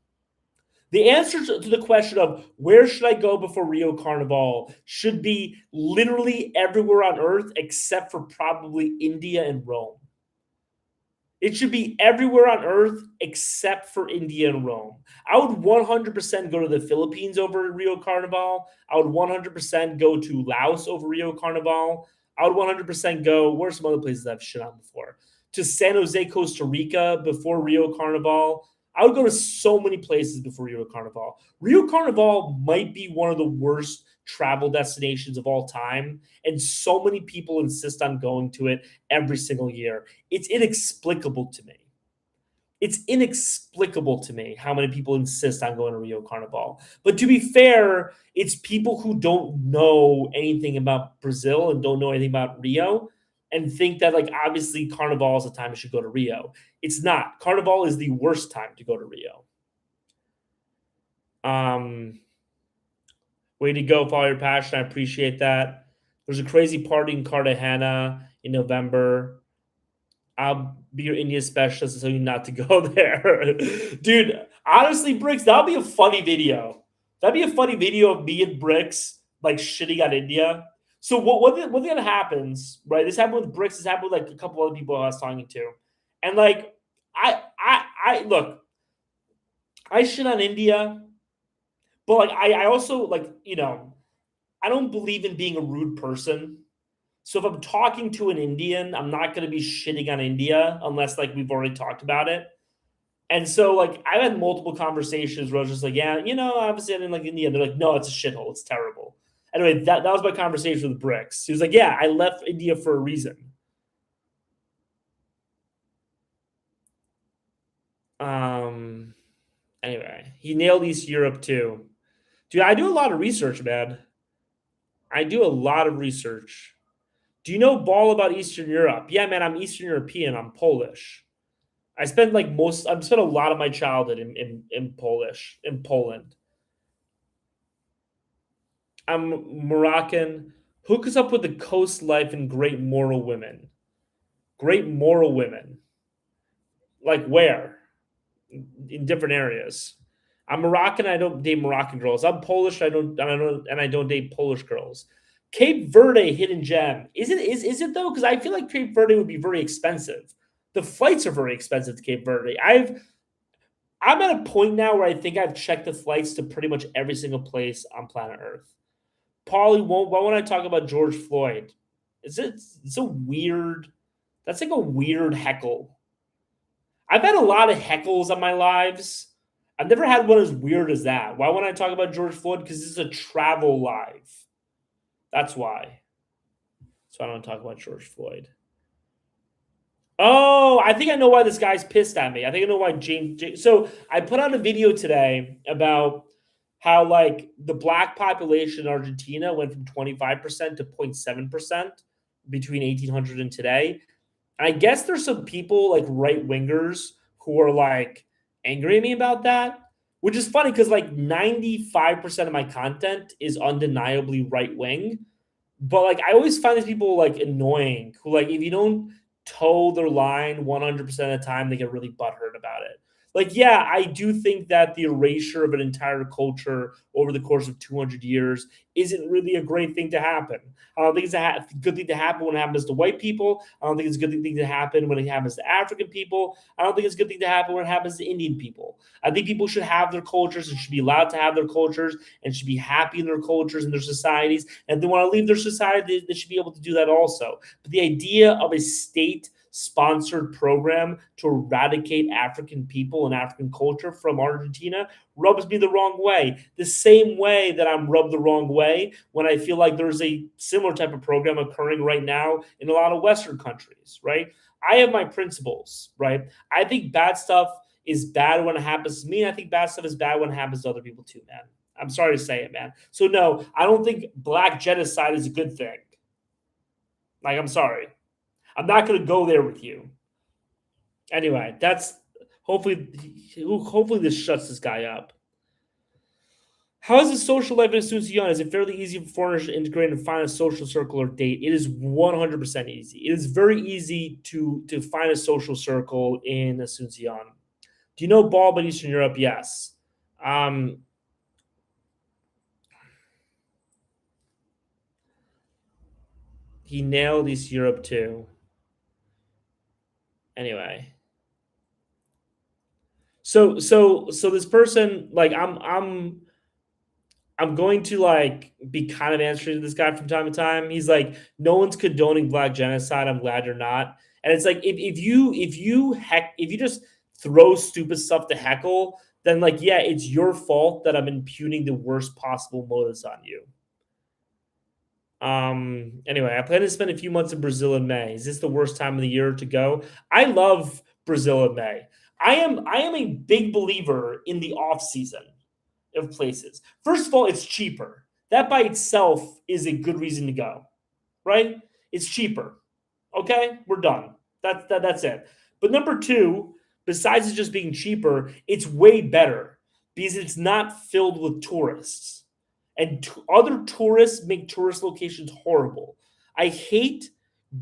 The answer to the question of where should I go before Rio Carnival should be literally everywhere on earth except for probably India and Rome. It should be everywhere on earth except for India and Rome. I would 100% go to the Philippines over Rio Carnival. I would 100% go to Laos over Rio Carnival. I would 100% go, where's some other places I've shit on before? To San Jose, Costa Rica before Rio Carnival. I would go to so many places before Rio Carnival. Rio Carnival might be one of the worst travel destinations of all time. And so many people insist on going to it every single year. It's inexplicable to me. It's inexplicable to me how many people insist on going to Rio Carnival. But to be fair, it's people who don't know anything about Brazil and don't know anything about Rio and think that, like, obviously Carnival is the time you should go to Rio. It's not. Carnival is the worst time to go to Rio. Way to go, follow your passion. I appreciate that. There's a crazy party in Cartagena in November. I'll be your India specialist and tell you not to go there. Dude, honestly, Bricks, that'll be a funny video. That'd be a funny video of me and Bricks like shitting on India. So what thing that happens, right? This happened with Bricks, this happened with like a couple other people I was talking to. And like I look, I shit on India, but like I also like, I don't believe in being a rude person. So if I'm talking to an Indian, I'm not going to be shitting on India unless like we've already talked about it. And so like I've had multiple conversations where I was just like, yeah, obviously I didn't like India. And they're like, no, it's a shithole. It's terrible. Anyway, that was my conversation with Bricks. He was like, yeah, I left India for a reason. Anyway, he nailed East Europe too. Dude, I do a lot of research, man. I do a lot of research. Do you know ball about Eastern Europe? Yeah, man, I'm Eastern European. I'm Polish. I've spent a lot of my childhood in Poland. I'm Moroccan. Hook us up with the coast life and great moral women. Great moral women. Like where? In different areas. I'm Moroccan. I don't date Moroccan girls. I'm Polish. I don't date Polish girls. Cape Verde hidden gem. Is it though? Because I feel like Cape Verde would be very expensive. The flights are very expensive to Cape Verde. I'm at a point now where I think I've checked the flights to pretty much every single place on planet Earth. Paulie, why won't I talk about George Floyd? It's a weird. That's like a weird heckle. I've had a lot of heckles on my lives. I've never had one as weird as that. Why won't I talk about George Floyd? Because this is a travel live. That's why. So I don't talk about George Floyd. Oh, I think I know why this guy's pissed at me. I think I know why James. So I put out a video today about how like the black population in Argentina went from 25% to 0.7% between 1800 and today. And I guess there's some people like right wingers who are like angry at me about that, which is funny because like 95% of my content is undeniably right wing. But like I always find these people like annoying who like if you don't toe their line 100% of the time, they get really butthurt about it. Like, yeah, I do think that the erasure of an entire culture over the course of 200 years isn't really a great thing to happen. I don't think it's a good thing to happen when it happens to white people. I don't think it's a good thing to happen when it happens to African people. I don't think it's a good thing to happen when it happens to Indian people. I think people should have their cultures and should be allowed to have their cultures and should be happy in their cultures and their societies. And if they want to leave their society, they should be able to do that also. But the idea of a state sponsored program to eradicate African people and African culture from Argentina rubs me the wrong way. The same way that I'm rubbed the wrong way when I feel like there's a similar type of program occurring right now in a lot of Western countries, right? I have my principles, right? I think bad stuff is bad when it happens to me. And I think bad stuff is bad when it happens to other people too, man. I'm sorry to say it, man. So no, I don't think black genocide is a good thing. Like, I'm sorry. I'm not going to go there with you. Anyway, that's hopefully this shuts this guy up. How is the social life in Asuncion? Is it fairly easy for foreigners to integrate and find a social circle or date? It is 100% easy. It is very easy to find a social circle in Asuncion. Do you know ball but Eastern Europe? Yes. He nailed East Europe too. Anyway. So this person, like I'm going to like be kind of answering to this guy from time to time. He's like, no one's condoning black genocide. I'm glad you're not. And it's like if you just throw stupid stuff to heckle, then like yeah, it's your fault that I'm impugning the worst possible motives on you. Anyway, I plan to spend a few months in Brazil in May. Is this the worst time of the year to go? I love Brazil in May. I am a big believer in the off season of places. First of all, it's cheaper. That by itself is a good reason to go, right? It's cheaper. Okay, we're done. That's it. But number two, besides it just being cheaper, it's way better because it's not filled with tourists, and other tourists make tourist locations horrible. I hate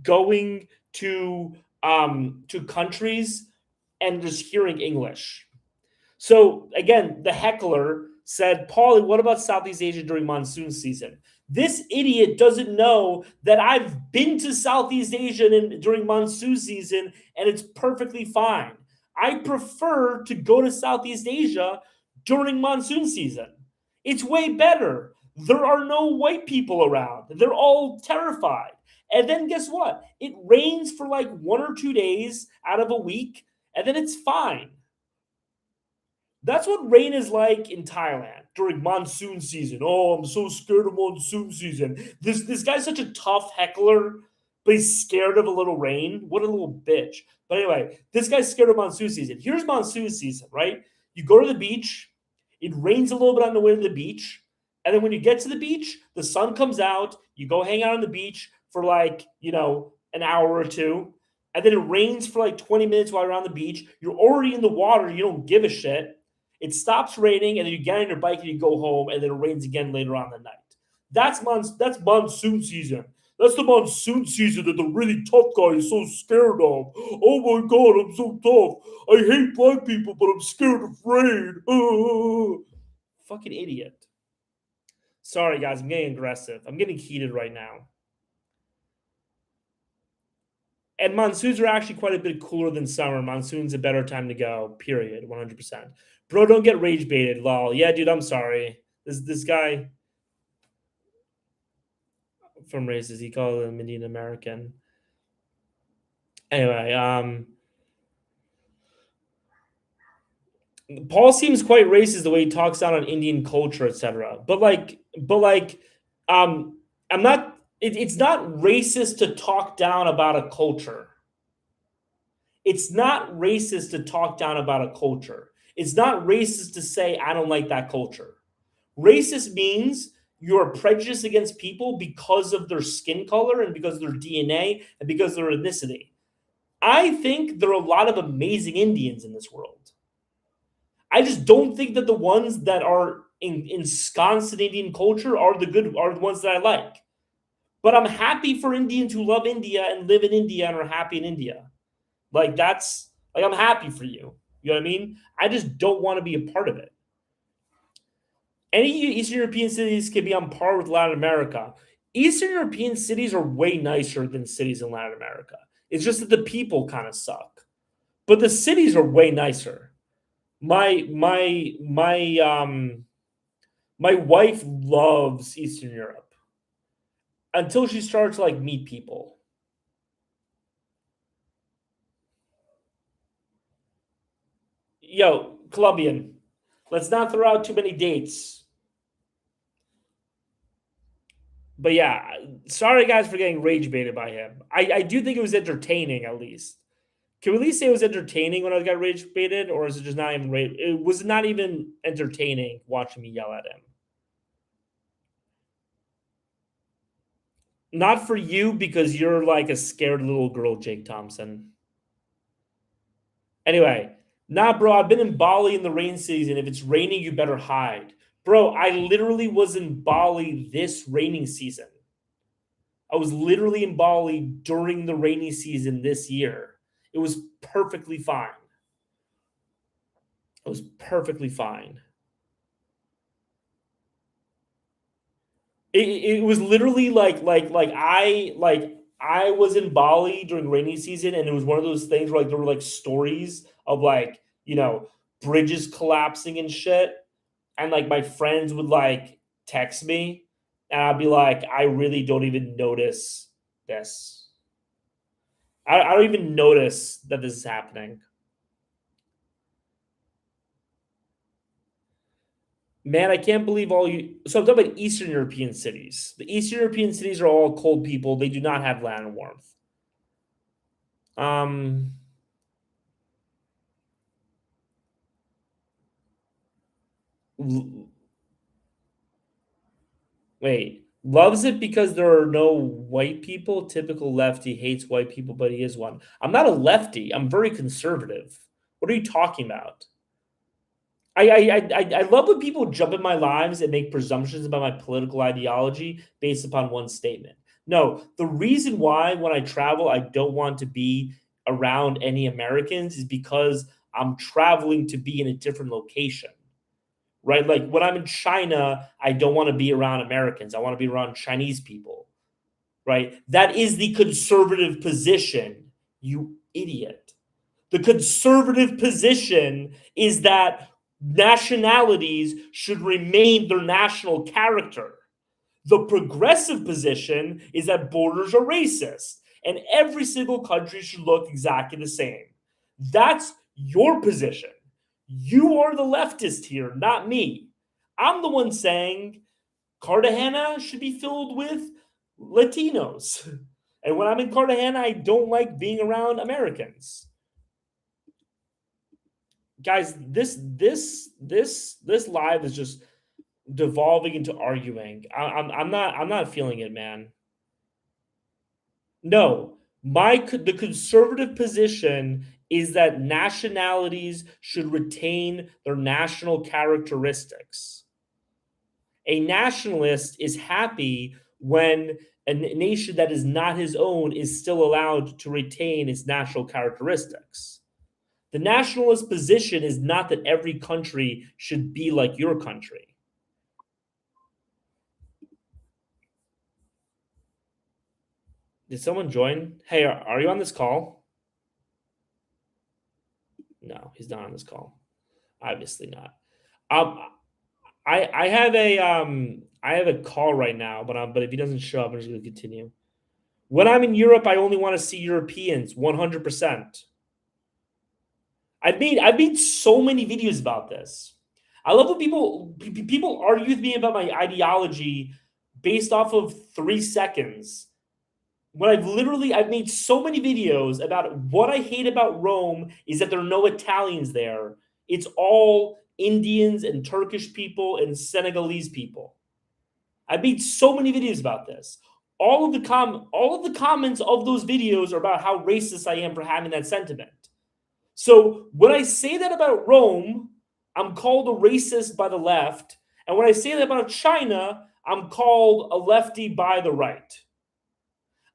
going to countries and just hearing English. So again, the heckler said, Paulie, what about Southeast Asia during monsoon season? This idiot doesn't know that I've been to Southeast Asia during monsoon season and it's perfectly fine. I prefer to go to Southeast Asia during monsoon season. It's way better. There are no white people around. They're all terrified. And then guess what? It rains for like 1 or 2 days out of a week, and then it's fine. That's what rain is like in Thailand during monsoon season. Oh, I'm so scared of monsoon season. This guy's such a tough heckler, but he's scared of a little rain. What a little bitch. But anyway, this guy's scared of monsoon season. Here's monsoon season, right? You go to the beach, it rains a little bit on the way to the beach, and then when you get to the beach, the sun comes out, you go hang out on the beach for like, an hour or two, and then it rains for like 20 minutes while you're on the beach. You're already in the water, you don't give a shit. It stops raining, and then you get on your bike and you go home, and then it rains again later on the night. That's monsoon season. That's the monsoon season that the really tough guy is so scared of. Oh my god, I'm so tough. I hate black people, but I'm scared of rain. Fucking idiot. Sorry, guys, I'm getting aggressive. I'm getting heated right now. And monsoons are actually quite a bit cooler than summer. Monsoon's a better time to go, period, 100%. Bro, don't get rage baited, lol. Yeah, dude, I'm sorry. This guy from races, he called him Indian American. Anyway, Paul seems quite racist the way he talks down on Indian culture, etc. I'm not. It's not racist to talk down about a culture. It's not racist to talk down about a culture. It's not racist to say I don't like that culture. Racist means you're prejudiced against people because of their skin color and because of their DNA and because of their ethnicity. I think there are a lot of amazing Indians in this world. I just don't think that the ones that are ensconced in Indian culture are the ones that I like. But I'm happy for Indians who love India and live in India and are happy in India. Like that's like I'm happy for you. You know what I mean? I just don't want to be a part of it. Any Eastern European cities can be on par with Latin America. Eastern European cities are way nicer than cities in Latin America. It's just that the people kind of suck. But the cities are way nicer. My wife loves Eastern Europe until she starts to like meet people. Yo, Colombian, let's not throw out too many dates. But yeah, sorry guys for getting rage baited by him. I do think it was entertaining at least. Can we at least say it was entertaining when I got rage baited, or is it just not even rage? It was not even entertaining watching me yell at him. Not for you because you're like a scared little girl, Jake Thompson. Anyway, nah, bro, I've been in Bali in the rain season. If it's raining, you better hide. Bro, I literally was in Bali this raining season. I was literally in Bali during the rainy season this year. It was perfectly fine. It was perfectly fine. It was literally like I was in Bali during rainy season, and it was one of those things where like there were like stories of like bridges collapsing and shit, and like my friends would like text me, and I'd be like, I really don't even notice this. I don't even notice that this is happening. Man, I can't believe all you. So I'm talking about Eastern European cities. The Eastern European cities are all cold people. They do not have land and warmth. Um, Wait, loves it because there are no white people. Typical lefty hates white people, but he is one. I'm not a lefty. I'm very conservative. What are you talking about? I love when people jump in my lives and make presumptions about my political ideology based upon one statement. No, the reason why when I travel I don't want to be around any Americans is because I'm traveling to be in a different location. Right? Like when I'm in China, I don't want to be around Americans. I want to be around Chinese people. Right? That is the conservative position, you idiot. The conservative position is that nationalities should remain their national character. The progressive position is that borders are racist and every single country should look exactly the same. That's your position. You are the leftist here, not me. I'm the one saying Cartagena should be filled with Latinos. And when I'm in Cartagena, I don't like being around Americans. Guys, this live is just devolving into arguing. I'm not feeling it, man. No, the conservative position is that nationalities should retain their national characteristics. A nationalist is happy when a nation that is not his own is still allowed to retain its national characteristics. The nationalist position is not that every country should be like your country. Did someone join? Hey, are you on this call? No, he's not on this call. Obviously not. Um, I have a call right now, but if he doesn't show up, I'm just going to continue. When I'm in Europe, I only want to see Europeans, 100%. I've made so many videos about this. I love when people argue with me about my ideology based off of 3 seconds. When I've made so many videos about what I hate about Rome is that there are no Italians there. It's all Indians and Turkish people and Senegalese people. I've made so many videos about this. All of the comments of those videos are about how racist I am for having that sentiment. So when I say that about Rome, I'm called a racist by the left. And when I say that about China, I'm called a lefty by the right.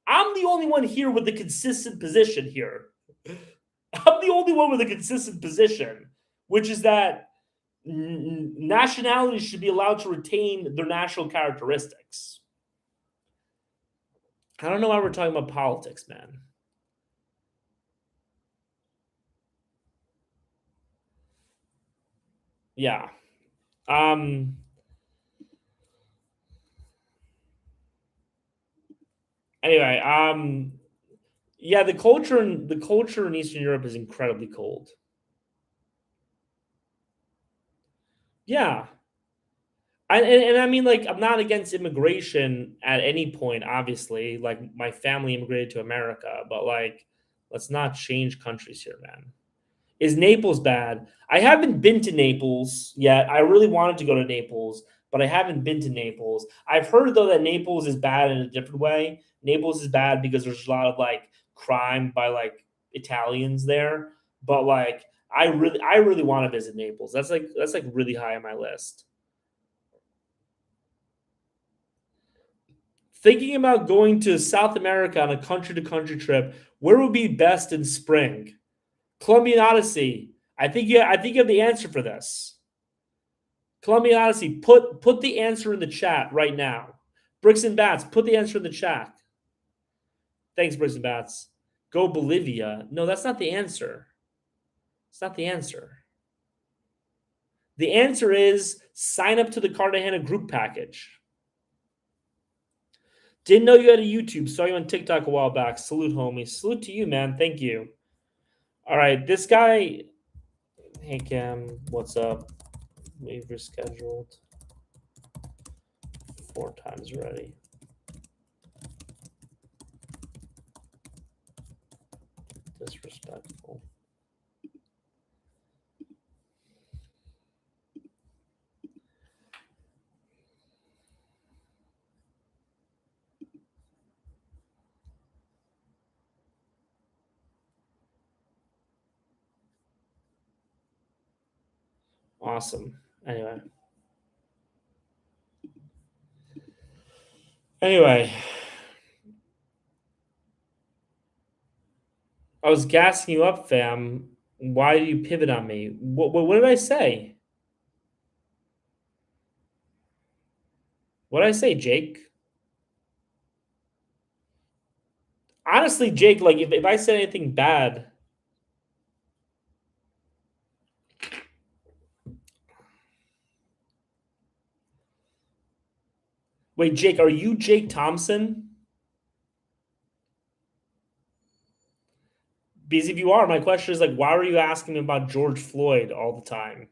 I'm the only one here with a consistent position here. I'm the only one with a consistent position, which is that nationalities should be allowed to retain their national characteristics. I don't know why we're talking about politics, man. Yeah. Um anyway, yeah, the culture in Eastern Europe is incredibly cold. Yeah. And I mean, like, I'm not against immigration at any point, obviously. Like, my family immigrated to America, but like, let's not change countries here, man. Is Naples bad? I haven't been to Naples yet. I really wanted to go to Naples, but I haven't been to Naples. I've heard though that Naples is bad in a different way. Naples is bad because there's a lot of like crime by like Italians there. But like I really want to visit Naples. That's like really high on my list. Thinking about going to South America on a country to country trip, where would be best in spring? Colombian Odyssey. I think you have the answer for this. Colombian Odyssey, put the answer in the chat right now. Bricks and Bats, put the answer in the chat. Thanks, Bricks and Bats. Go Bolivia. No, that's not the answer. It's not the answer. The answer is sign up to the Cartagena group package. Didn't know you had a YouTube. Saw you on TikTok a while back. Salute, homie. Salute to you, man. Thank you. All right, this guy. Hey, Cam. What's up? We've rescheduled 4 times already. Disrespectful. Awesome. Anyway, I was gassing you up, fam. Why do you pivot on me? What did I say? What did I say, Jake? Honestly, Jake, like if I said anything bad, wait, Jake, are you Jake Thompson? Because if you are, my question is like, why are you asking me about George Floyd all the time?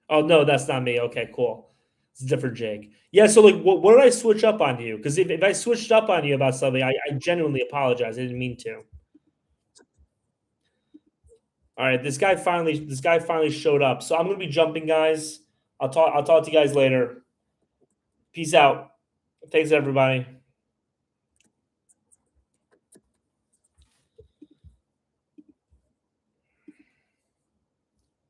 Oh no, that's not me. Okay, cool. It's a different Jake. Yeah, so like what did I switch up on you? Because if I switched up on you about something, I genuinely apologize. I didn't mean to. All right, this guy finally showed up. So I'm gonna be jumping, guys. I'll talk to you guys later. Peace out. Thanks everybody.